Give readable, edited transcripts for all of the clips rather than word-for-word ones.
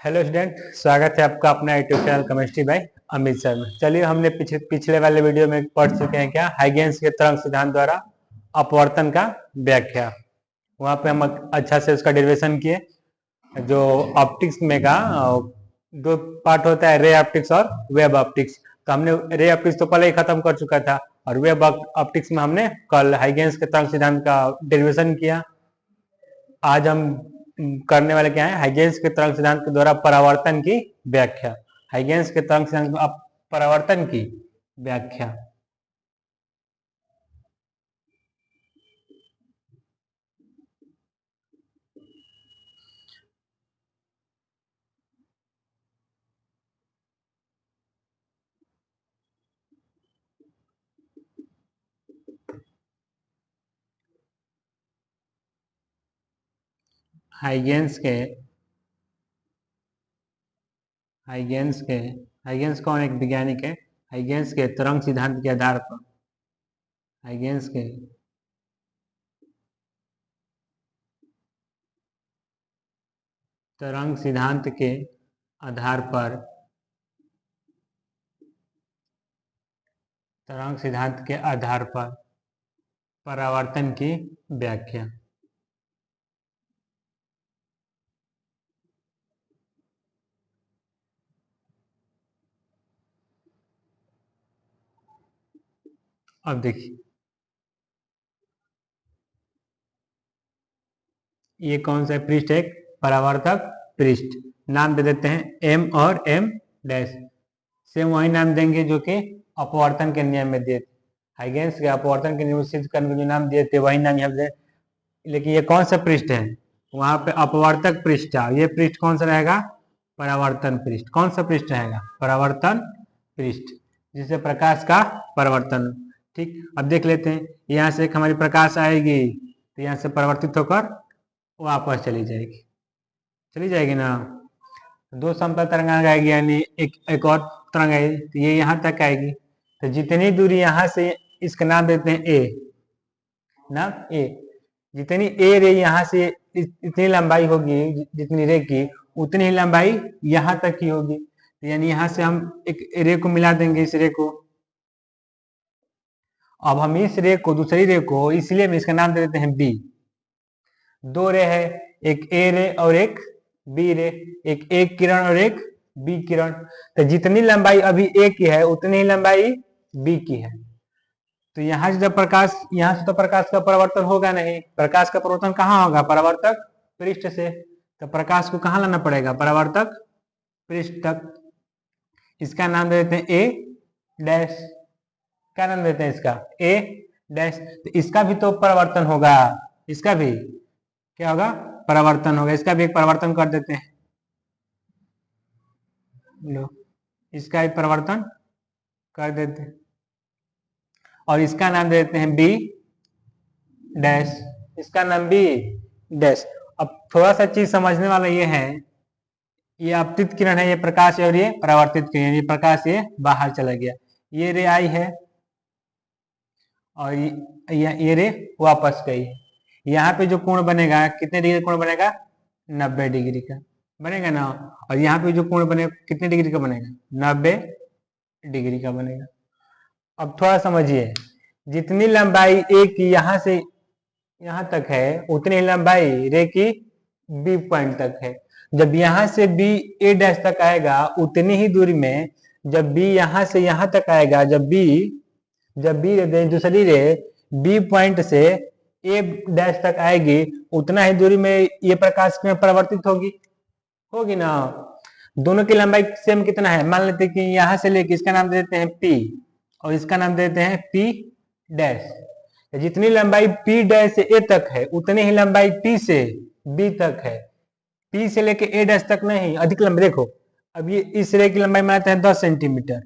Hello student, स्वागत है आपका अपना YouTube channel chemistry bye Amit sir में। चलिए, हमने पिछले वाले वीडियो में पढ़ चुके हैं क्या हाइगेंस के तरंग सिद्धांत द्वारा अपवर्तन का व्याख्या। वहां पे हम अच्छा से उसका डेरिवेशन किए। जो ऑप्टिक्स में का दो पार्ट होता है, रे ऑप्टिक्स और वेब ऑप्टिक्स। तो हमने रे ऑप्टिक्स तो पहले ही खत्म कर चुका था और वेब ऑप्टिक्स में हमने कल हाइगेंस के तरंग सिद्धांत का डेरिवेशन किया। आज हम करने वाले क्या है, हाइगेंस के तरंग सिद्धांत के द्वारा परावर्तन की व्याख्या। हाइगेंस के तरंग सिद्धांत परावर्तन की व्याख्या। हाइगेंस के हाइगेंस कौन एक वैज्ञानिक है। हाइगेंस के तरंग सिद्धांत के आधार पर हाइगेंस के तरंग सिद्धांत के आधार पर परावर्तन की व्याख्या। अब देखिए, ये कौन सा पृष्ठ है, परावर्तक पृष्ठ। नाम दे देते हैं एम और एम डैश। सेम वही नाम देंगे जो कि अपवर्तन के नियम में दिए थे। हाइगेंस के अपवर्तन के नियम सिद्ध करने के जो नाम दिए थे वही नाम यहाँ दे। लेकिन ये कौन सा पृष्ठ है, वहां पे अपवर्तक पृष्ठ है। ये पृष्ठ कौन सा रहेगा, परावर्तन पृष्ठ। कौन सा पृष्ठ रहेगा, परावर्तन पृष्ठ, जिससे प्रकाश का परावर्तन। ठीक, अब देख लेते हैं। यहाँ से एक हमारी प्रकाश आएगी तो यहाँ से परिवर्तित होकर वापस चली जाएगी ना। दो समतल तरंगांक आएगी, यानी एक और तरंग आएगी तो ये यहाँ तक आएगी। तो जितनी दूरी यहाँ से, इसका नाम देते हैं ए, नाम ए। जितनी ए रे यहाँ से इतनी लंबाई होगी, जितनी रे की उतनी ही लंबाई यहाँ तक ही होगी। तो यानी यहाँ से हम एक रे को मिला देंगे इस रे को। अब हम इस रे को दूसरी रे को, इसलिए हम इसका नाम दे देते हैं बी। दो रे है, एक ए रे और एक बी रे, एक किरण और एक बी किरण। तो जितनी लंबाई अभी ए की है उतनी ही लंबाई बी की है। तो यहाँ से जब प्रकाश, यहाँ से तो प्रकाश का परिवर्तन होगा नहीं। प्रकाश का परिवर्तन कहाँ होगा, परावर्तक पृष्ठ से। तो प्रकाश को कहाँ लाना पड़ेगा, परावर्तक पृष्ठ तक। इसका नाम दे देते हैं ए डैश। क्या नाम देते हैं इसका, ए डैश। तो इसका भी तो परिवर्तन होगा, इसका भी क्या होगा, परावर्तन होगा। इसका भी एक परिवर्तन कर देते हैं, लो इसका भी परिवर्तन कर देते हैं और इसका नाम दे देते हैं बी डैश। इसका नाम बी डैश। अब थोड़ा सा चीज समझने वाला ये है, ये आपतित किरण है, ये प्रकाश है, और ये परावर्तित किरण, ये प्रकाश ये बाहर चला गया, ये रे आई है और ये रे वापस गई। यहाँ पे जो कोण बनेगा, कितने डिग्री कोण बनेगा, 90 डिग्री का बनेगा ना। और यहाँ पे जो कोण बनेगा कितने डिग्री का बनेगा, 90 डिग्री का बनेगा। अब थोड़ा समझिए, जितनी लंबाई ए की यहाँ से यहाँ तक है उतनी ही लंबाई रे की बी पॉइंट तक है। जब यहाँ से बी ए डैश तक आएगा उतनी ही दूरी में, जब बी यहाँ से यहाँ तक आएगा, जब बी दूसरी रे बी पॉइंट से ए डैश तक आएगी, उतना ही दूरी में ये प्रकाश में परिवर्तित होगी ना। दोनों की लंबाई सेम कितना है, मान लेते हैं कि यहाँ से लेके इसका नाम दे देते हैं पी और इसका नाम दे देते हैं पी डैश। जितनी लंबाई पी डैश से ए तक है उतनी ही लंबाई पी से बी तक है। पी से लेके ए डैश तक नहीं, अधिक लंबाई। देखो अब ये इस रे की लंबाई मानते हैं 10 सेंटीमीटर,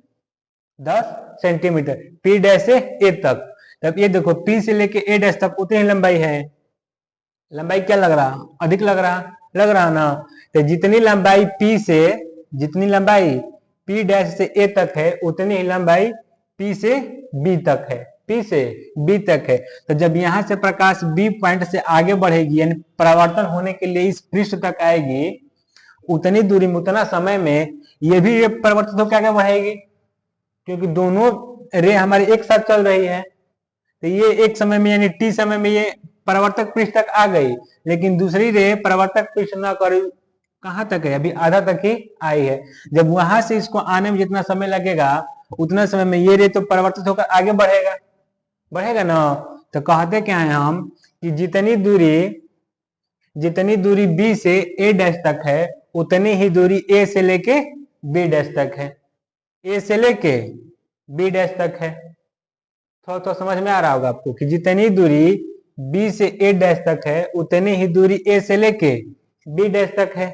10 सेंटीमीटर पी डैश से ए तक। तब ये देखो पी से लेके ए डैश तक उतनी ही लंबाई है। लंबाई क्या लग रहा, अधिक लग रहा ना। तो जितनी लंबाई पी डैश से ए तक है उतनी ही लंबाई पी से बी तक है। तो जब यहाँ से प्रकाश बी पॉइंट से आगे बढ़ेगी, यानी परावर्तन होने के लिए इस पृष्ठ तक आएगी, उतनी दूरी में उतना समय में ये भी रे परिवर्तित होकर आगे बढ़ेगी, क्योंकि दोनों रे हमारी एक साथ चल रही है। तो ये एक समय में यानी टी समय में ये परावर्तक पृष्ठ तक आ गई, लेकिन दूसरी रे परावर्तक पृष्ठ न कर कहां तक है, अभी आधा तक ही आई है। जब वहां से इसको आने में जितना समय लगेगा उतना समय में ये रे तो परिवर्तित होकर आगे बढ़ेगा, बढ़ेगा ना। तो कहते क्या है हम कि जितनी दूरी बी से ए डैश तक है उतनी ही दूरी ए से लेके बी डैश तक है, ए से लेके बी डैश तक है। थोड़ा तो समझ में आ रहा होगा आपको कि जितनी दूरी बी से ए डैश तक है उतनी ही दूरी ए से लेके बी डैश तक है।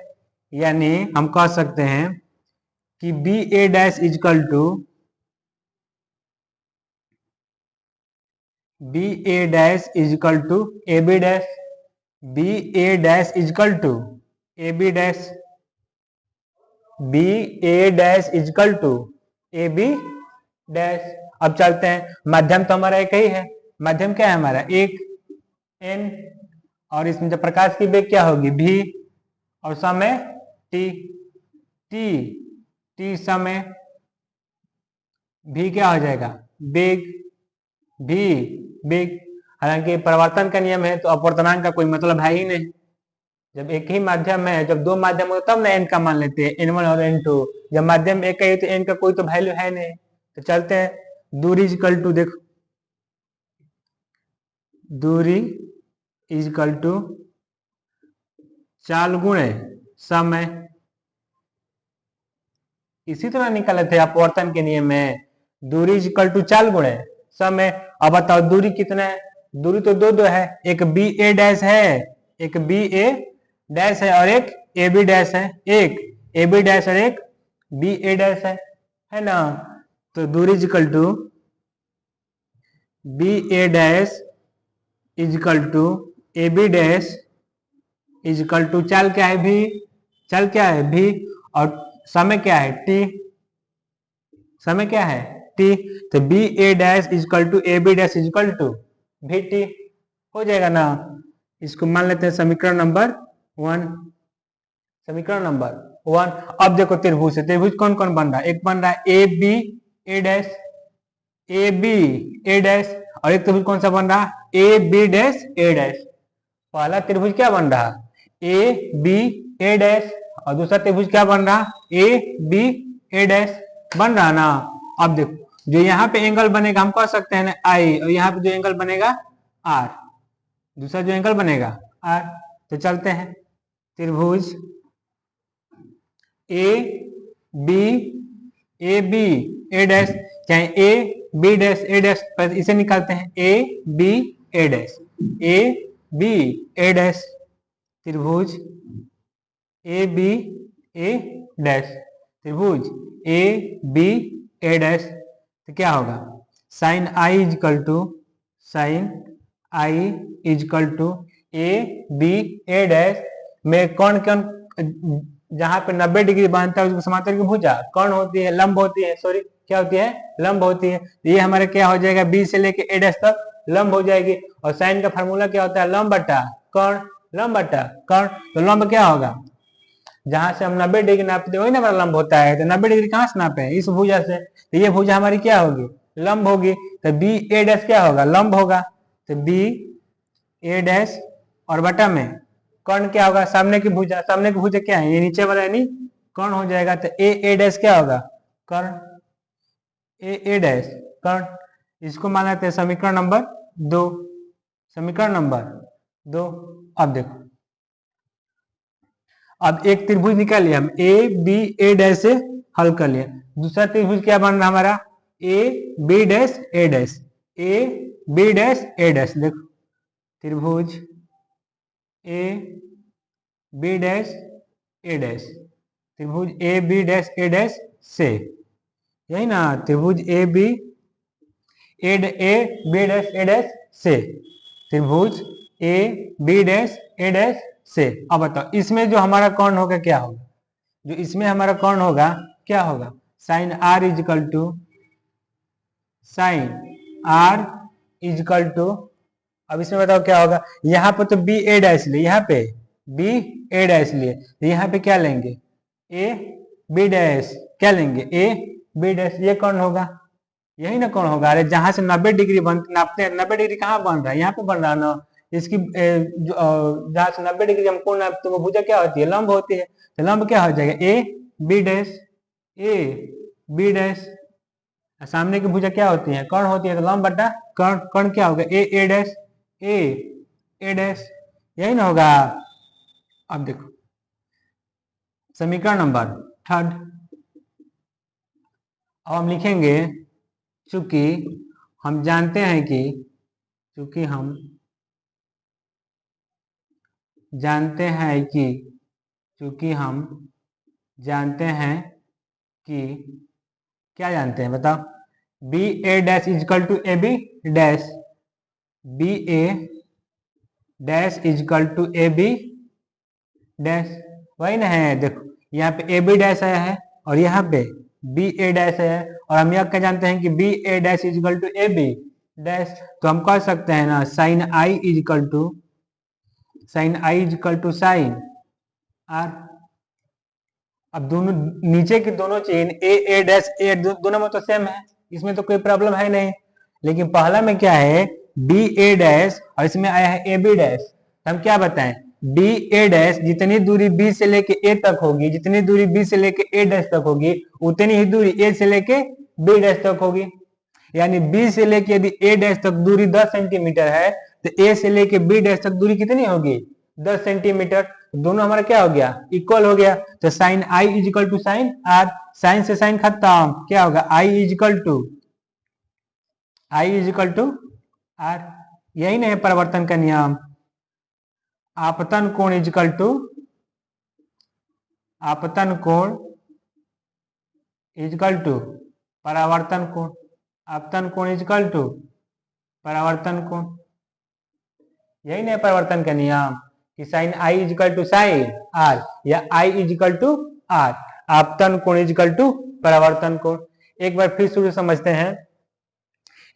यानी हम कह सकते हैं कि B A dash equal to B A dash equal to A B dash, B A dash equal to A B dash, B A dash equal to A B dash. अब चलते हैं, माध्यम तो हमारा एक ही है, माध्यम क्या है हमारा एक एन, और इसमें जब प्रकाश की वेग क्या होगी भी, और समय टी, टी टी समय भी क्या हो जाएगा वेग, भी वेग। हालांकि परिवर्तन का नियम है तो अपवर्तनांक का कोई मतलब है ही नहीं। जब एक ही माध्यम है, जब दो माध्यम हो तब ना एन का मान लेते हैं N1 और N2। जब माध्यम एक है तो एन का कोई तो वैल्यू है नहीं। तो चलते हैं, दूरी इजकल टू, देखो दूरी इजकल टू चाल गुणे समय, इसी तरह निकाले थे अपवर्तन के नियम में, दूरी इजकल टू चाल गुणे समय। अब बताओ दूरी कितना है, दूरी तो दो है, एक बी ए डैश है, एक बी ए डैश है और एक ए बी डैश है, एक ए बी डैश और एक बी ए डैश है ना। तो दूरी equal to B A dash equal to A B dash equal to चाल क्या है भी, चाल क्या है भी, और समय क्या है टी, समय क्या है टी। तो B A dash equal to A B dash equal to भी टी हो जाएगा ना। इसको मान लेते हैं समीकरण नंबर 1, समीकरण नंबर 1। अब देखो त्रिभुज से, त्रिभुज कौन कौन बन रहा है, एक बन रहा है A B A dash, A B A dash, और एक त्रिभुज कौन सा बन रहा है A B dash A dash. पहला त्रिभुज क्या बन रहा ए बी ए डैश, और दूसरा त्रिभुज क्या बन रहा ए बी ए डैश बन रहा ना। अब देखो जो यहाँ पे एंगल बनेगा हम कह सकते हैं ना आई, और यहाँ पे जो एंगल बनेगा आर, दूसरा जो एंगल बनेगा आर। तो चलते हैं, त्रिभुज ए बी ए डैश, चाहे A B dash A dash, इसे निकालते हैं A B A dash, A B A dash, त्रिभुज ए बी ए डैश, त्रिभुज ए बी ए डैश। तो क्या होगा sine i equal to, sine i equal to A B A dash में कौन कौन, जहां पे 90 डिग्री बांधता है उसको समांतर की भुजा कौन होती है, लंब होती है, सॉरी क्या होती है लंब होती है। ये हमारे क्या हो जाएगा बी से लेके ए डैश तक लंब हो जाएगी। और साइन का फार्मूला क्या होता है लंब बटा कर्ण, लंब बटा कर्ण। तो लंब क्या होगा, जहां से हम 90 डिग्री नापते वही ना हमारा लंब होता है। तो 90 डिग्री कहां से नापे इस भुजा से, तो ये भुजा हमारी क्या होगी लंब होगी। तो बी ए डैश क्या होगा लंब होगा, तो बी ए डैश और बटा में कर्ण क्या होगा सामने की भुजा, सामने की भुजा क्या है ये नीचे वाला यानी कर्ण हो जाएगा। तो ए ए डैश क्या होगा कर्ण, ए ए डैश कर्ण। इसको मान लेते हैं समीकरण नंबर 2, समीकरण नंबर 2। अब देखो, अब एक त्रिभुज निकाल लिया हम ए बी ए डैश से हल कर लिया, दूसरा त्रिभुज क्या बन रहा हमारा A B dash A dash, A B dash A dash. देखो त्रिभुज A B dash A dash, त्रिभुज A B dash A dash से, यही ना त्रिभुज A B dash A dash से, त्रिभुज A B dash A dash से। अब बताओ इसमें जो हमारा कर्ण होगा क्या होगा, जो इसमें हमारा कर्ण होगा क्या होगा sine r equal to, sine r equal to, अब इसमें बताओ क्या होगा, यहाँ पे तो बी ए डैश ले, यहाँ पे बी ए डैश लिए, तो यहाँ पे क्या लेंगे, ए बी डैश, क्या लेंगे, ए बी डैश। ये कौन होगा, यही ना कौन होगा। अरे जहां से 90 डिग्री नापते हैं, 90 डिग्री कहाँ बन रहा है, यहाँ पे बन रहा है ना। इसकी जहां से 90 डिग्री हम कोण नापते हैं, वो भुजा क्या होती है, लंब होती है। तो लंब क्या हो जाएगा, A B dash, A B dash. सामने की भुजा क्या होती है, कर्ण होती है, तो लंब बटा कर्ण, कर्ण क्या होगा, ए ए डैश, ए ए डैश, यही ना होगा। अब देखो समीकरण नंबर 3, अब हम लिखेंगे चूंकि हम जानते हैं कि, चूंकि हम जानते हैं कि, चूंकि हम जानते हैं कि, क्या जानते हैं बताओ, B A dash equal to A B dash, B A dash equal to A B dash, वही ना है। देखो यहाँ पे ए बी डैश आया है और यहाँ पे बी ए डैश है, और हम यह क्या जानते हैं कि B A dash equal to A B dash. तो हम कह सकते हैं ना sine i equal to, sine i equal to sine r. अब दोनों नीचे की दोनों चेन ए ए डैश ए दोनों में तो सेम है, इसमें तो कोई प्रॉब्लम है नहीं। लेकिन पहला में क्या है, बी ए डैश और इसमें आया है ए बी डैश। तो हम क्या बताएं, बी ए डैश जितनी दूरी बी से लेके ए तक होगी, जितनी दूरी बी से लेके ए डैश तक होगी, उतनी ही दूरी ए से लेके बी डैश तक होगी। यानी बी से लेके यदि ए डैश तक दूरी 10 सेंटीमीटर है, तो ए से लेके बी डैश तक दूरी कितनी होगी, 10 सेंटीमीटर। दोनों हमारा क्या हो गया, इक्वल हो गया। तो sine i equal to sine r, sine से साइन खत्म, क्या होगा, आई इजिकल टू आर। यही नहीं है परिवर्तन का नियम। आपतन कोण इजिकल टू, आपतन कोण इजिकल टू परावर्तन कोण, आपतन कोण इजिकल टू परावर्तन कोण। यही नहीं परिवर्तन का नियम कि sine i equal to sine r या आई इजिकल टू आर, आपतन कोण इजिकल टू परावर्तन कोण। एक बार फिर शुरू समझते हैं।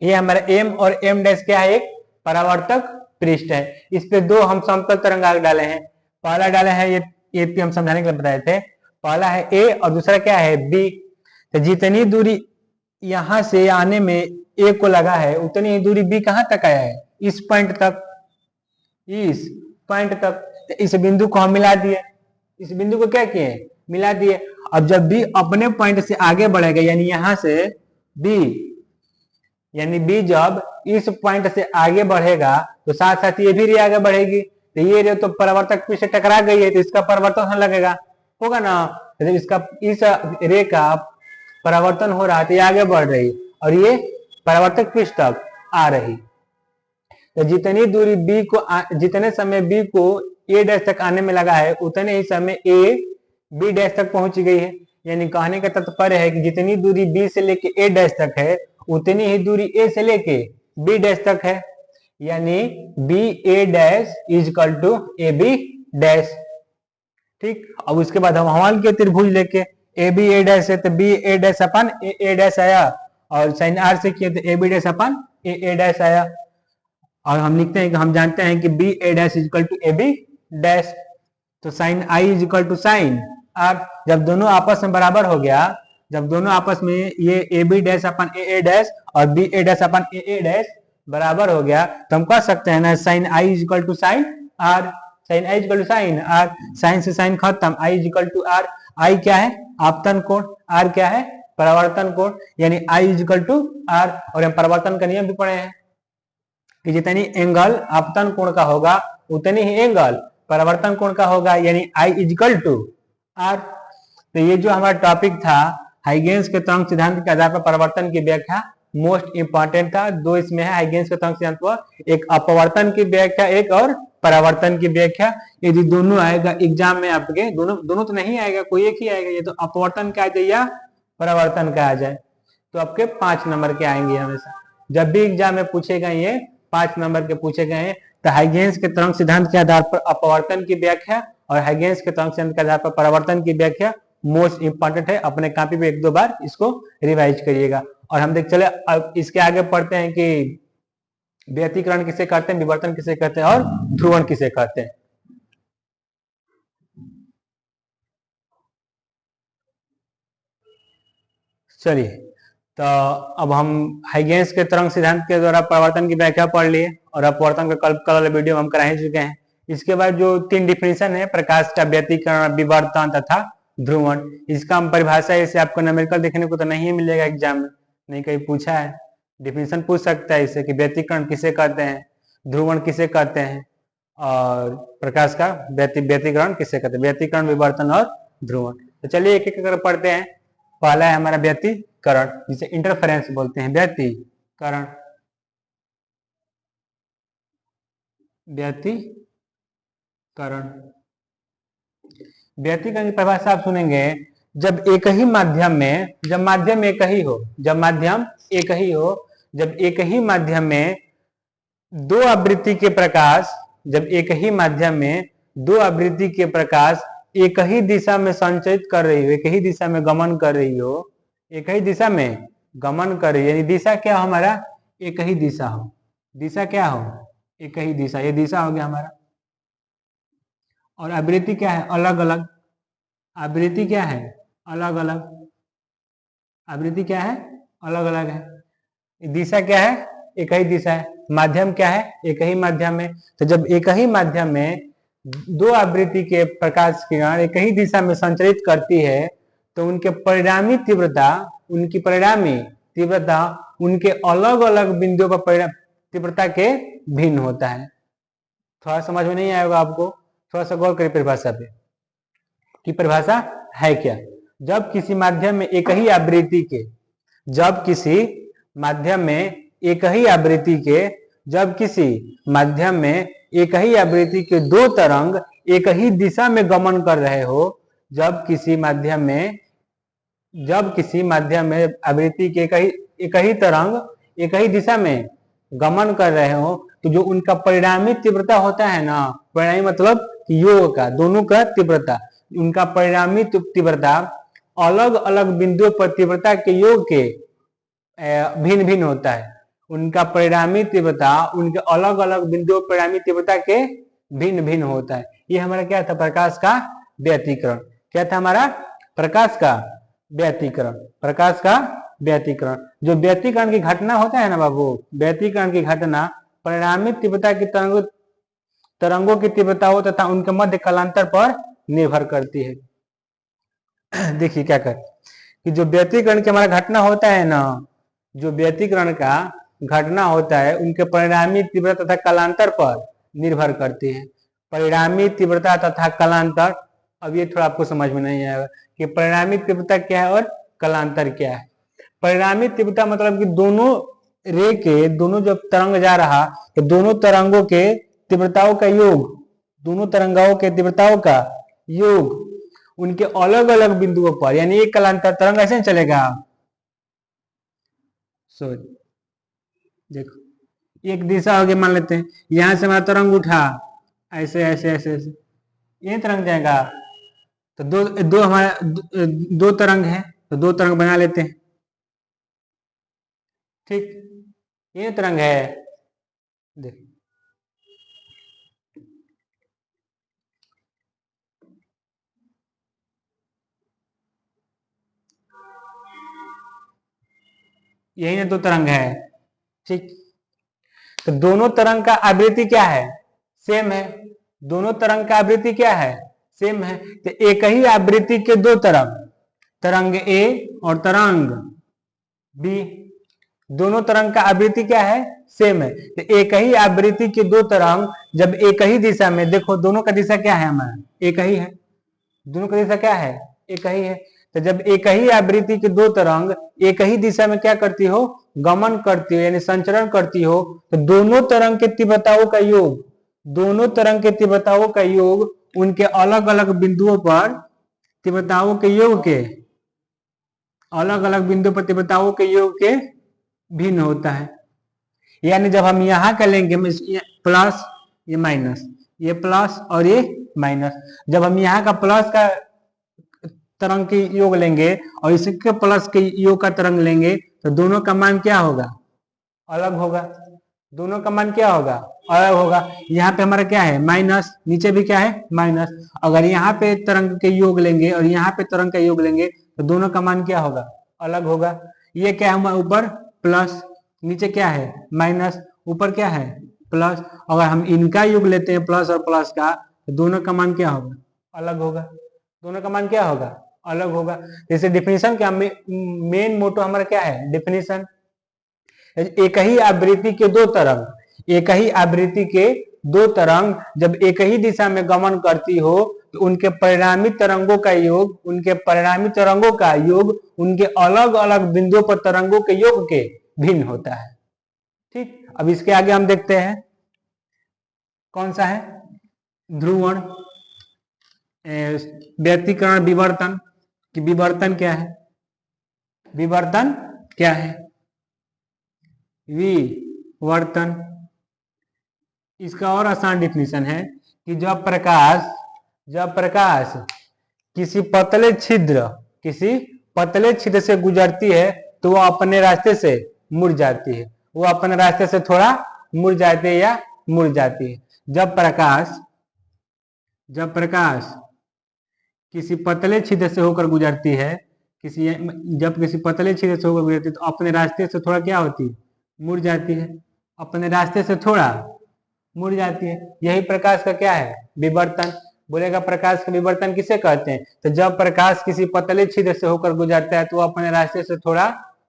ये हमारा एम और एम डैश क्या है, एक परावर्तक पृष्ठ है। इस पे दो हम समतल तरंगाग्र डाले हैं। पहला डाले हैं ये हम समझाने के लिए बताए थे, पहला है ए और दूसरा क्या है बी। तो जितनी दूरी यहां से आने में ए को लगा है, उतनी ही दूरी बी कहां तक आया है, इस पॉइंट तक, इस पॉइंट तक। इस बिंदु को हम मिला दिए, इस बिंदु को क्या किए, मिला दिए। अब जब बी अपने पॉइंट से आगे बढ़ेगा, यानी यहां से बी, यानी बी जब इस पॉइंट से आगे बढ़ेगा, तो साथ साथ ये भी रे आगे बढ़ेगी। तो ये रे तो परावर्तक पृष्ठ से टकरा गई है, तो इसका परावर्तन लगेगा, होगा ना। तो इसका, इस रे का परावर्तन हो रहा है, तो ये आगे बढ़ रही और ये परावर्तक पृष्ठ तक आ रही। तो जितनी दूरी बी को, जितने समय बी को ए डैश तक आने में लगा है, उतने ही समय ए बी डैश तक पहुंच गई है। यानी कहने का तात्पर्य है कि जितनी दूरी बी से लेके ए डैश तक है, उतनी ही दूरी ए से लेके बी डैश तक है। यानी B A dash equal to A B dash. ठीक, अब उसके बाद हम हमाल के त्रिभुज लेके, ए बी ए डैश है तो बी ए डैश अपन ए डैश आया, और साइन आर से किए तो ए बी डैश अपन ए डैश आया। और हम लिखते हैं कि हम जानते हैं कि B A dash equal to A B dash. तो sine i equal to sine r. जब दोनों आपस में बराबर हो गया, जब दोनों आपस में ये ए बी डैश अपन ए डैश और बी ए डैश अपन ए डैश बराबर हो गया, तो हम कह सकते हैं ना sine i equal to sine r, sine i equal to sine r. Sine से साइन खत्म, i equal to r. I क्या है, आपतन कोण, आर क्या है, परावर्तन कोण। यानी आई इजकल टू आर। और हम परावर्तन का नियम भी पढ़े हैं कि जितनी एंगल आपतन कोण का होगा, उतनी ही एंगल परावर्तन कोण का होगा। यानी आई इजकल टू आर। तो ये जो हमारा टॉपिक था, हाइगेंस के तरंग सिद्धांत के आधार पर परावर्तन की व्याख्या, मोस्ट इंपॉर्टेंट था। दो इसमें है, हाइगेंस के तरंग सिद्धांत, एक अपवर्तन की व्याख्या, एक और परावर्तन की व्याख्या। यदि दोनों आएगा एग्जाम में आपके, दोनों तो नहीं आएगा, कोई एक ही आएगा। ये तो अपवर्तन का आ जाए या परावर्तन का आ जाए, तो आपके 5 नंबर के आएंगे हमेशा। जब भी एग्जाम में पूछेगा ये 5 नंबर के पूछे गए हैं। तो हाइगेंस के तरंग सिद्धांत के आधार पर अपवर्तन की व्याख्या और हाइगेंस के तरंग सिद्धांत के आधार पर परावर्तन की व्याख्या मोस्ट इंपॉर्टेंट है। अपने कॉपी पे 1-2 बार इसको रिवाइज करिएगा। और हम देख चले अब इसके आगे पढ़ते हैं कि व्यतिकरण किसे कहते हैं, विवर्तन किसे कहते हैं और ध्रुवण किसे कहते हैं। चलिए, तो अब हम हाइगेंस के तरंग सिद्धांत के द्वारा परावर्तन की व्याख्या पढ़ लिए और अपवर्तन का कल वाले वीडियो हम करा ही चुके हैं। इसके बाद जो 3 डिफिनेशन है, प्रकाश का व्यतिकरण, विवर्तन तथा ध्रुवण, इसका हम परिभाषा इसे आपको न्यूमेरिकल देखने को तो नहीं मिलेगा एग्जाम में, नहीं कहीं पूछा है। डिफिनेशन पूछ सकता है इसे कि व्यतिकरण किसे कहते हैं, ध्रुवण किसे कहते हैं और प्रकाश का व्यतिकरण किसे कहते हैं, व्यतिकरण, विवर्तन और ध्रुवण। तो चलिए एक एक कर पढ़ते हैं। पहला है हमारा व्यतिकरण, जिसे इंटरफेरेंस बोलते हैं। व्यतिकरण, व्यतिकरण, व्यतिकरण की परिभाषा आप सुनेंगे, जब एक ही माध्यम में, जब माध्यम एक ही हो, जब माध्यम एक ही हो, जब एक ही माध्यम में दो आवृत्ति के प्रकाश, जब एक ही माध्यम में दो आवृत्ति के प्रकाश एक ही दिशा में संचरित कर रही हो, एक ही दिशा में गमन कर रही हो, एक ही दिशा में गमन कर रही है, यानी दिशा क्या हो हमारा, एक ही दिशा हो, दिशा क्या हो, एक ही दिशा, ये दिशा हो गया हमारा। और आवृत्ति क्या है, अलग अलग, आवृत्ति क्या है, अलग अलग, आवृत्ति क्या है, अलग अलग है। दिशा क्या है, एक ही दिशा है। माध्यम क्या है, एक ही माध्यम में। तो जब एक ही माध्यम में दो आवृत्ति के प्रकाश किरण एक ही दिशा में संचरित करती है, तो उनके परिणामी तीव्रता, उनकी परिणामी तीव्रता उनके अलग अलग बिंदुओं पर तीव्रता के भिन्न होता है। थोड़ा समझ में नहीं आएगा आपको, थोड़ा सा गौर करिए परिभाषा पे कि परिभाषा है क्या। जब किसी माध्यम में एक ही आवृत्ति के, जब किसी माध्यम में एक ही आवृत्ति के, जब किसी माध्यम में एक ही आवृत्ति के दो तरंग एक ही दिशा में गमन कर रहे हो, जब किसी माध्यम में, जब किसी माध्यम में आवृत्ति के एक ही तरंग एक ही दिशा में गमन कर रहे हो, तो जो उनका परिणामी तीव्रता होता है ना, परिणामी मतलब योग का, दोनों का तीव्रता, उनका परिणामी तीव्रता अलग अलग बिंदुओं पर तीव्रता के योग के भिन्न भिन्न होता है। उनका परिणामी तीव्रता उनके अलग अलग बिंदुओं परिणामी तीव्रता के भिन्न भिन्न होता है। ये हमारा क्या था, प्रकाश का व्यतिकरण। क्या था हमारा, प्रकाश का व्यतिकरण, प्रकाश का व्यतिकरण। जो व्यतिकरण की घटना होता है ना बाबू, व्यतिकरण की घटना परिणामी तीव्रता की तरंगों की तीव्रताओं तथा उनके मध्य कालांतर पर निर्भर करती है। देखिए क्या कर कि जो व्यतिकरण की हमारा घटना होता है ना, जो व्यतिकरण का घटना होता है उनके परिणामी तीव्रता तथा कालांतर पर निर्भर करती है। परिणामी तीव्रता तथा कालांतर, अब ये थोड़ा आपको समझ में नहीं आएगा कि परिणामी तीव्रता क्या है और कालांतर क्या है। परिणामी तीव्रता मतलब कि दोनों रे के, दोनों जब तरंग जा रहा तो दोनों तरंगों के तीव्रताओं का योग, दोनों तरंगों के तीव्रताओं का योग उनके अलग अलग बिंदुओं पर, यानी एक कालांतर तरंग ऐसे चलेगा। देखो एक दिशा हो गई, मान लेते हैं यहां से हमारा तरंग उठा, ऐसे ऐसे ऐसे ऐसे ये तरंग जाएगा। तो दो हमारा दो तरंग है, तो दो तरंग बना लेते हैं, ठीक, ये तरंग है। देख यही ना दो तरंग है, ठीक। तो दोनों तरंग का आवृत्ति क्या है, सेम है। दोनों तरंग का आवृत्ति क्या है, सेम है। तो एक ही आवृत्ति के दो तरंग, तरंग ए और तरंग बी, दोनों तरंग का आवृत्ति क्या है, सेम है। तो एक ही आवृत्ति के दो तरंग जब एक ही दिशा में, देखो दोनों का दिशा क्या है हमारा, एक ही है, दोनों का दिशा क्या है, एक ही है। तो जब एक ही आवृत्ति के दो तरंग एक ही दिशा में क्या करती हो, गमन करती हो, यानी संचरण करती हो, तो दोनों तरंग के तीव्रताओं का योग, दोनों तरंग के तीव्रताओं का योग उनके अलग अलग बिंदुओं पर तीव्रताओं के योग के, अलग अलग बिंदु पर तीव्रताओं के योग के भिन्न होता है। यानी जब हम यहाँ का लेंगे प्लस, ये माइनस, ये प्लस और ये माइनस, जब हम यहाँ का प्लस का तरंग के योग लेंगे और इसके प्लस के योग का तरंग लेंगे, तो दोनों का मान क्या होगा, अलग होगा। दोनों का मान क्या होगा, अलग होगा। यहाँ पे हमारा क्या है, माइनस, नीचे भी क्या है, माइनस। अगर यहाँ पे तरंग के योग लेंगे और यहाँ पे तरंग का योग लेंगे, तो दोनों का मान क्या होगा, अलग होगा। ये क्या है हमारे ऊपर प्लस, नीचे क्या है माइनस, ऊपर क्या है प्लस। अगर हम इनका योग लेते हैं प्लस और प्लस का, तो दोनों का मान क्या होगा अलग होगा, दोनों का मान क्या होगा अलग होगा। जैसे डिफिनीशन क्या, मेन मोटो हमारा क्या है डेफिनेशन, एक ही आवृत्ति के दो तरंग, एक ही आवृत्ति के दो तरंग जब एक ही दिशा में गमन करती हो तो उनके परिणामी तरंगों का योग, उनके परिणामी तरंगों का योग उनके अलग अलग बिंदुओं पर तरंगों के योग के भिन्न होता है। ठीक, अब इसके आगे हम देखते हैं कौन सा है ध्रुवण, व्यतिकरण विवर्तन कि विवर्तन क्या है, विवर्तन क्या है, विवर्तन इसका और आसान डिफिनीशन है कि जब प्रकाश किसी पतले छिद्र से गुजरती है तो वह अपने रास्ते से मुड़ जाती है, वो अपने रास्ते से थोड़ा मुड़ जाती है या मुड़ जाती है। जब प्रकाश किसी पतले छिद्र से होकर गुजरती है, जब किसी पतले छिद्र से होकर गुजरती है तो अपने रास्ते से थोड़ा क्या होती है मुड़ जाती है, अपने रास्ते से थोड़ा मुड़ जाती है। यही प्रकाश का क्या है विवर्तन। बोलेगा प्रकाश का विवर्तन किसे कहते हैं, तो जब प्रकाश किसी पतले छिद्र से होकर गुजरता है तो अपने रास्ते से थोड़ा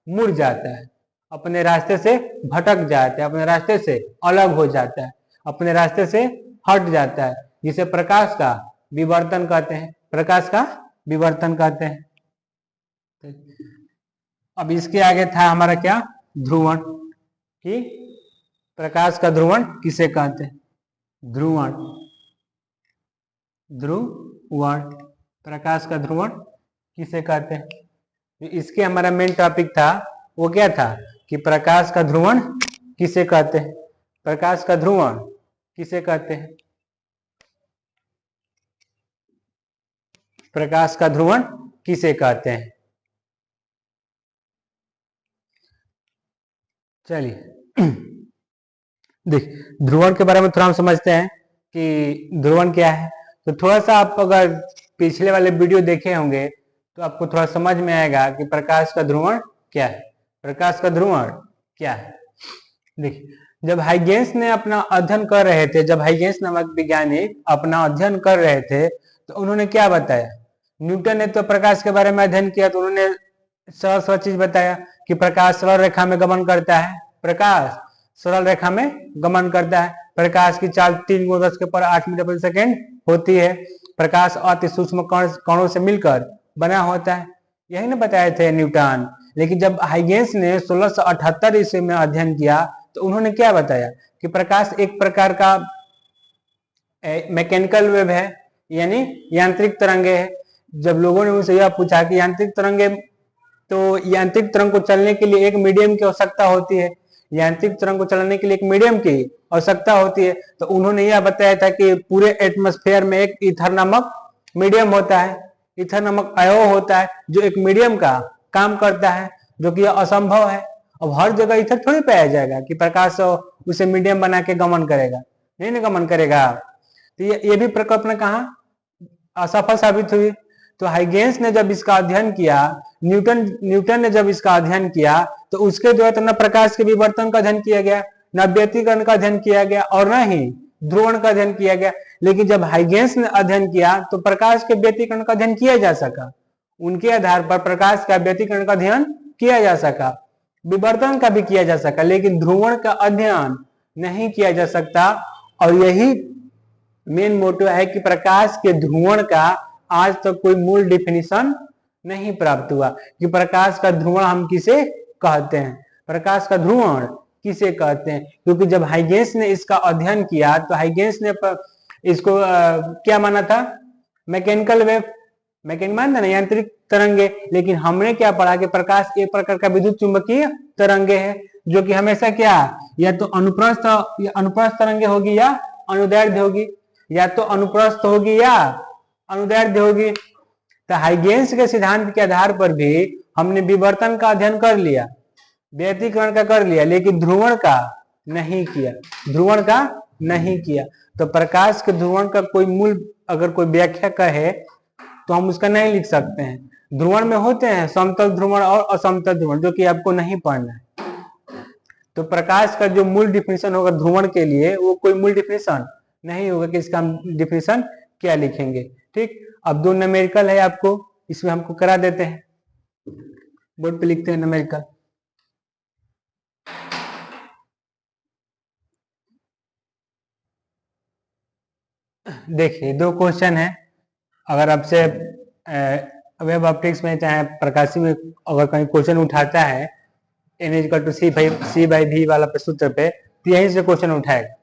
मुड़ जाता है, अपने रास्ते से भटक जाता है, अपने रास्ते से अलग हो जाता है, अपने रास्ते से हट जाता है, जिसे प्रकाश का विवर्तन कहते हैं, प्रकाश का विवर्तन कहते हैं। अब इसके आगे था हमारा क्या ध्रुवण, कि प्रकाश का ध्रुवण किसे कहते हैं, ध्रुवण प्रकाश का ध्रुवण किसे कहते हैं। तो इसके हमारा मेन टॉपिक था वो क्या था कि प्रकाश का ध्रुवण किसे कहते हैं, प्रकाश का ध्रुवण किसे कहते हैं, प्रकाश का ध्रुवण किसे कहते हैं। चलिए देख ध्रुवण के बारे में थोड़ा हम समझते हैं कि ध्रुवण क्या है। तो थोड़ा सा आप अगर पिछले वाले वीडियो देखे होंगे तो आपको थोड़ा समझ में आएगा कि प्रकाश का ध्रुवण क्या है, प्रकाश का ध्रुवण क्या है। देखिए जब हाइगेंस ने अपना अध्ययन कर रहे थे, जब हाइगेंस नामक वैज्ञानिक अपना अध्ययन कर रहे थे तो उन्होंने क्या बताया, न्यूटन ने तो प्रकाश के बारे में अध्ययन किया तो उन्होंने सरल चीज बताया कि प्रकाश सरल रेखा में गमन करता है, प्रकाश सरल रेखा में गमन करता है, प्रकाश की चाल 3×10⁸ मीटर प्रति सेकेंड होती है, प्रकाश अति सूक्ष्म कणों से मिलकर बना होता है, यही ना बताए थे न्यूटन। लेकिन जब हाइगेंस ने 1678 ईस्वी में अध्ययन किया तो उन्होंने क्या बताया कि प्रकाश एक प्रकार का मैकेनिकल वेव है, यानी यांत्रिक तरंगे है। जब लोगों ने उनसे यह पूछा कि यांत्रिक तरंगे, तो यांत्रिक तरंग को चलने के लिए एक मीडियम की आवश्यकता होती है, यांत्रिक तरंग को चलाने के लिए एक मीडियम की आवश्यकता होती है, तो उन्होंने यह बताया था कि पूरे एटमॉस्फेयर में एक ईथर नामक मीडियम होता है, ईथर नामक अयव होता है जो एक मीडियम का काम करता है, जो कि असंभव है। अब हर जगह ईथर थोड़ी पाया जाएगा कि प्रकाश उसे मीडियम बना के गमन करेगा, नहीं ना गमन करेगा। तो ये भी परिकल्पना कहाँ असफल साबित हुई। तो हाइगेंस ने जब इसका अध्ययन किया, न्यूटन ने जब इसका अध्ययन किया तो उसके द्वारा न प्रकाश के विवर्तन का अध्ययन किया गया, न व्यतिकरण का अध्ययन किया गया और न ही ध्रुवण का अध्ययन किया गया। लेकिन जब हाइगेंस ने अध्ययन किया तो प्रकाश के व्यतिकरण का अध्ययन किया जा सका, उनके आधार पर प्रकाश का व्यतिकरण का अध्ययन किया जा सका, विवर्तन का भी किया जा सका, लेकिन ध्रुवण का अध्ययन नहीं किया जा सकता। और यही मेन मोटो है कि प्रकाश के ध्रुवण का आज तक कोई मूल डिफिनीशन नहीं प्राप्त हुआ कि प्रकाश का ध्रुवण हम किसे कहते हैं, प्रकाश का ध्रुवण किसे कहते हैं। क्योंकि जब हाइगेंस ने इसका अध्ययन किया तो हाइगेंस ने इसको क्या माना था, मैकेनिकल वेव, मैकेनिकल मानता ना यांत्रिक तरंगे। लेकिन हमने क्या पढ़ा कि प्रकाश एक प्रकार का विद्युत चुंबकीय तरंगे है, जो कि हमेशा क्या या तो अनुप्रस्थ तरंगे होगी या अनुदैर्ध्य होगी, या तो अनुप्रस्थ होगी या अनुदैर्ध्य होगी। तो हाइगेंस के सिद्धांत के आधार पर भी हमने विवर्तन का अध्ययन कर लिया, व्यतिकरण का कर लिया, लेकिन ध्रुवण का नहीं किया, ध्रुवण का नहीं किया। तो प्रकाश के ध्रुवण का कोई मूल अगर कोई व्याख्या कहे तो हम उसका नहीं लिख सकते हैं। ध्रुवण में होते हैं समतल ध्रुवण और असमतल ध्रुवण, जो कि आपको नहीं पढ़ना है। तो प्रकाश का जो मूल डिफिनेशन होगा ध्रुवण के लिए, वो कोई मूल डिफिनेशन नहीं होगा कि इसका हम डिफिनेशन क्या लिखेंगे। ठीक, अब 2 न्यूमेरिकल है आपको, इसमें हमको करा देते हैं, बोर्ड पे लिखते हैं न्यूमेरिकल। देखिए 2 क्वेश्चन है, अगर आपसे वेब ऑप्टिक्स में चाहे प्रकाशी में अगर कहीं क्वेश्चन उठाता है n=c/v वाला सूत्र पे, तो यहीं से क्वेश्चन उठाएगा।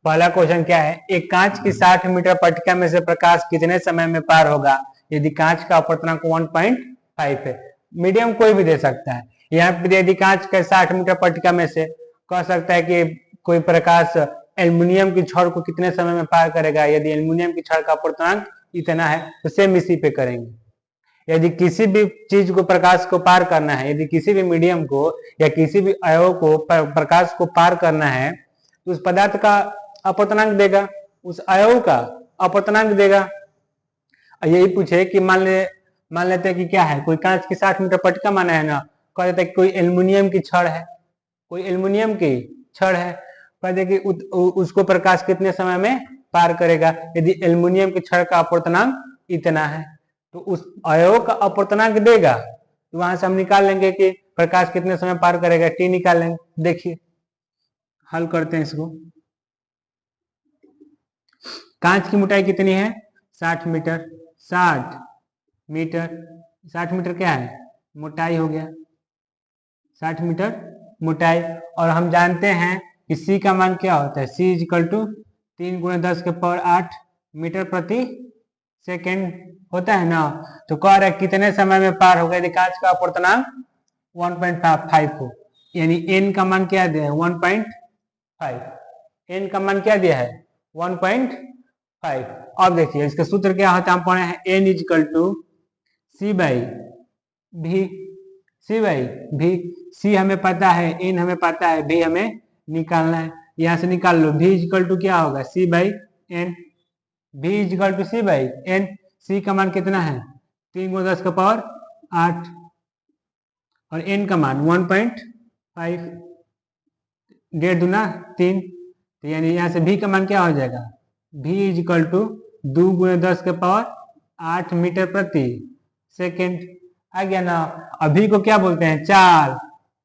पहला क्वेश्चन क्या है, एक कांच की 60 मीटर पट्टिका में से प्रकाश कितने समय में पार होगा यदि कांच का अपवर्तनांक 1.5 है। मीडियम कोई भी दे सकता है। यहाँ पे यदि कांच के 60 मीटर पट्टिका में से कह सकता है कि कोई प्रकाश एल्युमिनियम की छड़ को कितने समय में पार करेगा, यदि एल्युमिनियम की छड़ का अपवर्तनांक इतना है तो सेम इसी पे करेंगे। यदि किसी भी चीज को प्रकाश को पार करना है, यदि किसी भी मीडियम को या किसी भी अवयव को प्रकाश को पार करना है, तो उस पदार्थ का अपवर्तनांक देगा, उस अवयव का अपवर्तनांक देगा। यही पूछे कि मान लेते हैं कि क्या है, कोई कांच की 60 मीटर पट्टिका माना है ना, कह देते हैं कि कोई एल्युमिनियम की छड़ है, कोई एल्युमिनियम की छड़ है, कह दे कि उसको प्रकाश कितने समय में पार करेगा यदि एल्युमिनियम की छड़ का अपवर्तनांक इतना है, तो उस अवयव का अपवर्तनांक देगा। तो वहां से हम निकाल लेंगे कि प्रकाश कितने समय पार करेगा, टी निकाल लेंगे। देखिए हल करते हैं इसको। कांच की मोटाई कितनी है, 60 मीटर। 60 मीटर, 60 मीटर क्या है, मोटाई हो गया, 60 मीटर मोटाई। और हम जानते हैं कि सी का मान क्या होता है, सी = 3 × 10⁸ मीटर प्रति सेकेंड होता है ना। तो कह रहा है कितने समय में पार होगा यदि कांच का अपवर्तनांक 1.5 हो, यानी एन का मान क्या दिया है, 1.5। एन का मान क्या दिया है, 1.5। अब देखिए इसका सूत्र क्या होता है, हम पढ़े हैं n c/v। सी हमें पता है, एन हमें पता है, v हमें निकालना है। यहां से निकाल लो, v क्या होगा, c/n। v c/n। सी का मान कितना है, 3 × 10⁸ और n का मान 1.5, 1.5 दूना 3। तो यानी यहाँ से v का मान क्या हो जाएगा, v = 2 × 10⁸ मीटर प्रति सेकेंड। आ गया ना। अभी को क्या बोलते हैं, चाल।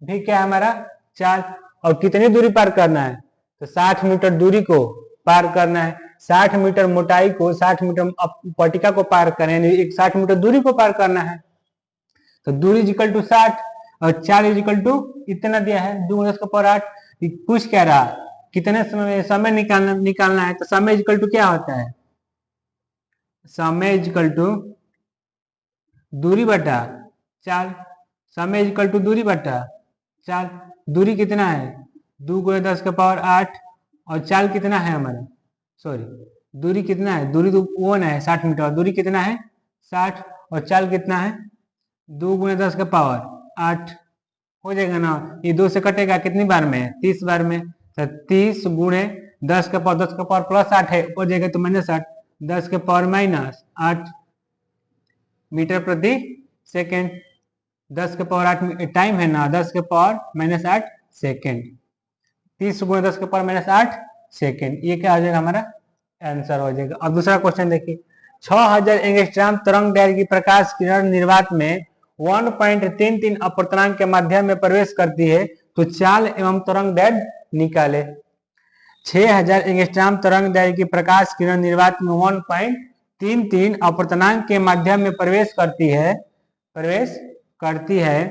भी क्या है हमारा, चाल। और कितनी दूरी पार करना है, तो 60 मीटर दूरी को पार करना है। 60 मीटर मोटाई को 60 मीटर पट्टिका को पार करें, यानी 60 मीटर दूरी को पार करना है। तो दूरी = 60 और चाल इतना दिया है 2 × 10⁸। पूछ क्या रहा, कितने समय निकालना है। तो समय क्या होता है, समय दूरी बटा चाल। समय दूरी बटा चाल। दूरी कितना है, 2 × 10⁸ और चाल कितना है हमारा, सॉरी दूरी कितना है, दूरी तो 1 है 60 मीटर, दूरी कितना है 60 और चाल कितना है 2 × 10⁸ हो जाएगा ना। ये 2 से कटेगा कितनी बार में, 30 बार में। तो 30 × 10⁻10⁻+ 8 है, हो जाएगा तो -8, 10⁻−8 मीटर प्रति सेकेंड। 10⁸ टाइम है ना, 10⁻−8 सेकेंड। 30 × 10⁻−8 सेकेंड, ये क्या हो जाएगा हमारा आंसर हो जाएगा। अब दूसरा क्वेश्चन देखिए, 6000 एंगस्ट्रॉम तरंग दैर्घ्य की प्रकाश किरण निर्वात में 1.33 अपवर्तनांक के माध्यम में प्रवेश करती है, तो चाल एवं तरंग दैर्घ्य निकाले। 6000 एंगस्ट्रॉम तरंग दैर्घ्य की प्रकाश किरण निर्वात में 1.33 अपवर्तनांक के माध्यम में प्रवेश करती है,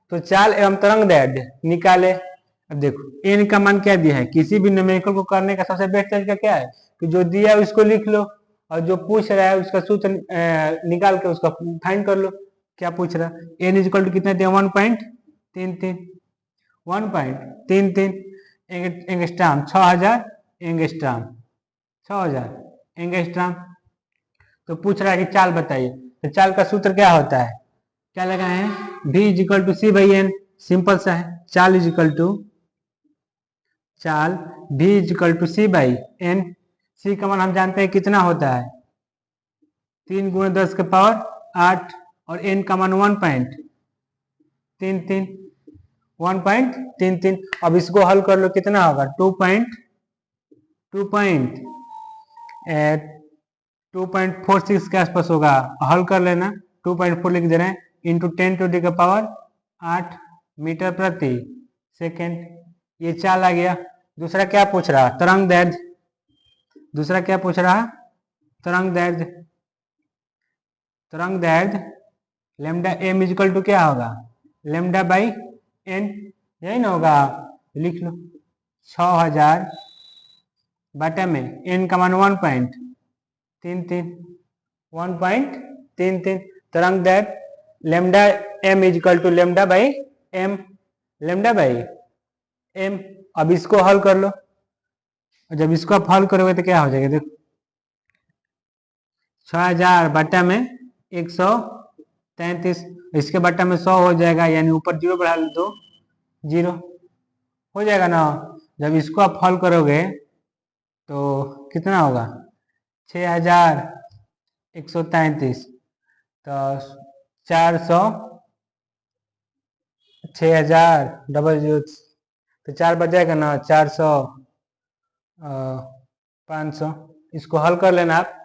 तो चाल एवं तरंग दैर्घ्य निकाले। अब देखो एन का मान क्या दिया है, किसी भी न्यूमेरिकल को करने का सबसे बेस्ट तरीका क्या है कि जो दिया है उसको लिख लो और जो पूछ रहा है उसका सूत्र निकाल के उसका फाइंड कर लो क्या पूछ रहा है। एन कितना दिया, 1.33 एंगस्ट्रॉम, 6000 एंगस्ट्रॉम, 6000 एंगस्ट्रॉम। तो पूछ रहा है कि चाल बताइए, तो चाल का सूत्र क्या होता है, क्या लगाए हैं, v = c/n। सिंपल सा है, चाल v = c/n। सी का मान हम जानते हैं कितना होता है, 3 गुणे 10 के पावर 8 और n का मान 1.33 1.33। अब इसको हल कर लो, कितना होगा 2.46 के आसपास होगा। हल कर लेना, 2.4 लिख दे रहे हैं, इंटू 10 टू दी का पावर 8 मीटर प्रति सेकेंड। ये चाल आ गया। दूसरा क्या पूछ रहा, तरंग दैर्ध्य। दूसरा क्या पूछ रहा, तरंग दैर्ध्य। तरंग दैर्ध्य लेमडा एम इजिकल टू क्या होगा, लेमडा बाई एन, यही ना होगा। लिख लो 6000 बटा में एन का मान 1.33 तरंग दैर्ध्य lambda m equal to lambda by m, lambda by m. अब इसको हल कर लो, जब इसको आप हल करोगे तो क्या हो जाएगा, देखो 6000 बटा में 133, इसके बटा में 100 हो जाएगा, यानी ऊपर 0 बढ़ा लो तो 0 हो जाएगा ना। जब इसको आप हल करोगे तो कितना होगा 6133, तो 400 6000 तो 4 बच जाएगा ना, 400 500। इसको हल कर लेना आप,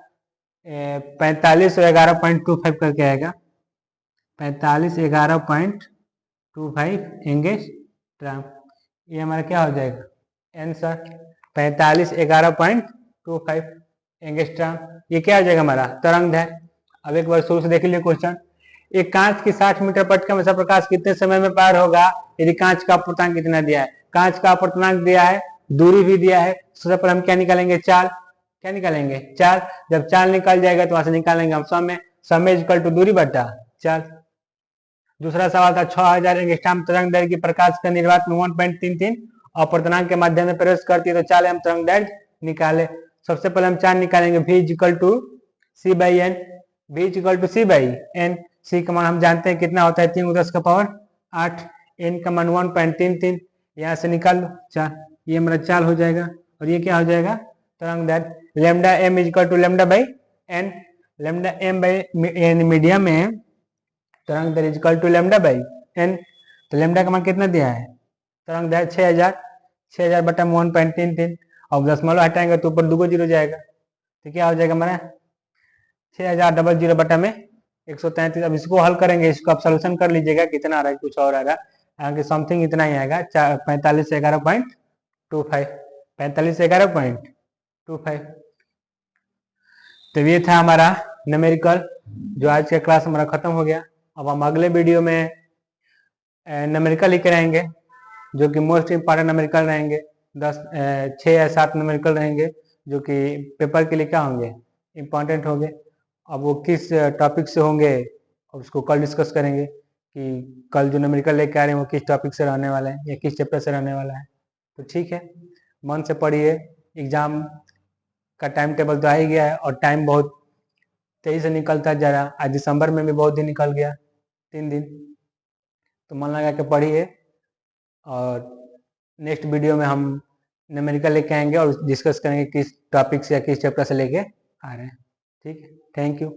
45 और 11.25 करके आएगा, 45 11.25 एंगस्ट्रॉम। ये हमारा क्या हो जाएगा आंसर, 45 11.25 एंगस्ट्रॉम। ये क्या हो जाएगा हमारा तरंग दैर्ध्य। अब एक बार शुरू से देख लीजिए क्वेश्चन। एक कांच की 60 मीटर पट का हमेशा प्रकाश कितने समय में पार होगा यदि कांच का अपूर्णांक कितना दिया है। कांच का अपूर्णांक दिया है, दूरी भी दिया है। सबसे पहले हम क्या निकालेंगे, चाल। क्या निकालेंगे, चाल। जब चाल निकल जाएगा तो वहां से निकालेंगे हम समय इक्वल टू दूरी बटा चाल। दूसरा सवाल था 6000 एंगस्ट्रॉम तरंग दैर्ध्य की प्रकाश का निर्वात में 1.33 अपूर्णांक के माध्यम से प्रवेश करती है, तो चाल हम तरंग दैर्ध्य निकाले। सबसे पहले हम चाल निकालेंगे, v equal to c by n, v equal to c by n. C का मान हम जानते हैं कितना होता है, 3 10 का पावर 8, एन का मान 1.33, यहाँ से निकाल लो चाल। ये हमारा चाल हो जाएगा, और ये क्या हो जाएगा तरंग दैर्ध्य। Lambda m equal to lambda by n, lambda m by n medium में तरंग दैर्ध्य equal to lambda by n. तो लेमडा का मान कितना दिया है, तरंग दैर्ध्य 6000 बटा में 1.33। अब दशमलव हटाएंगे तो ऊपर 2 जीरो जाएगा, तो क्या हो जाएगा हमारा 6000 बटा में 133। अब इसको हल करेंगे, इसको आप सोल्यूशन कर लीजिएगा कितना आ रहा है, कुछ और आ रहा है आगे समथिंग इतना ही आएगा, 45 11.25, 45 11.25। तो ये था हमारा न्यूमेरिकल, जो आज का क्लास हमारा खत्म हो गया। अब हम अगले वीडियो में न्यूमेरिकल ही कराएंगे, जो कि मोस्ट इम्पॉर्टेंट न्यूमेरिकल रहेंगे। 6 या 7 न्यूमेरिकल रहेंगे जो कि पेपर के लिए क्या होंगे, इम्पॉर्टेंट होंगे। अब वो किस टॉपिक से होंगे उसको कल डिस्कस करेंगे, कि कल जो न्यूमेरिकल लेके आ रहे हैं वो किस टॉपिक से रहने वाला है या किस चैप्टर से रहने वाला है। तो ठीक है, मन से पढ़िए। एग्जाम का टाइम टेबल तो आ ही गया है, और टाइम बहुत तेजी से निकलता जा रहा। आज दिसंबर में भी बहुत दिन निकल गया, 3 दिन। तो मन लगा के पढ़िए, और नेक्स्ट वीडियो में हम न्यूमेरिकल लेके आएंगे और डिस्कस करेंगे किस टॉपिक से या किस चैप्टर से लेके आ रहे हैं। ठीक है, थैंक यू।